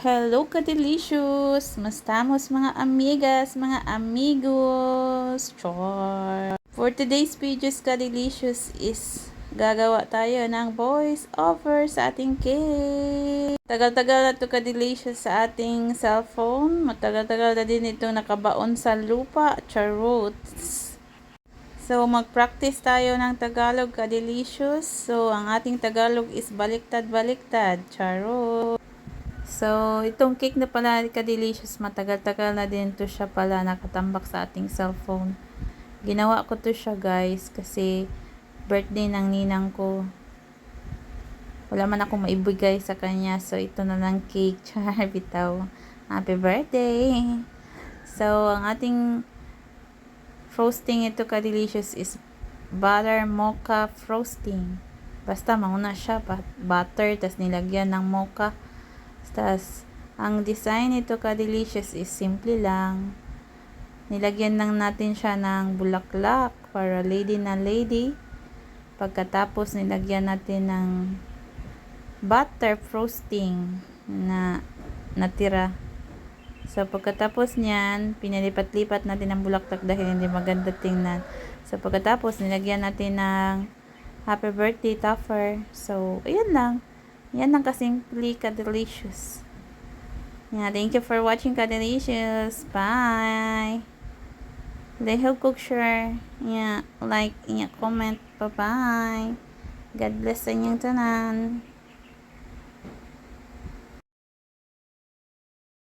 Hello ka-delicious! Mastamos mga amigas, mga amigos! Char! For today's videos ka-delicious is gagawa tayo ng voice over sa ating cake. Tagal-tagal na to ka-delicious sa ating cellphone. Matagal-tagal na din ito nakabaon sa lupa. Charots! So, mag-practice tayo ng Tagalog ka-delicious. So, ang ating Tagalog is baliktad-baliktad. Charot! So, itong cake na pala ka-delicious, matagal-tagal na din to siya pala nakatambak sa ating cellphone. Ginawa ko to siya guys kasi birthday ng ninang ko. Wala man akong maibigay sa kanya, so ito na lang cake. Char, bitaw. Happy birthday! So, ang ating frosting ito ka-delicious is butter mocha frosting. Basta mauna siya, butter, tas nilagyan ng mocha. Tas, ang design nito ka-delicious is simple lang. Nilagyan lang natin siya ng bulaklak para lady na lady. Pagkatapos, nilagyan natin ng butter frosting na natira. So, pagkatapos niyan, pinalipat-lipat natin ang bulaklak dahil hindi maganda tingnan. So, pagkatapos, nilagyan natin ng happy birthday topper. So, ayan lang. Yan lang kasimple ka-delicious. Yeah, thank you for watching ka-delicious. Bye! Hope cook share. Yeah, like, comment. Bye-bye. God bless sa inyong tanan.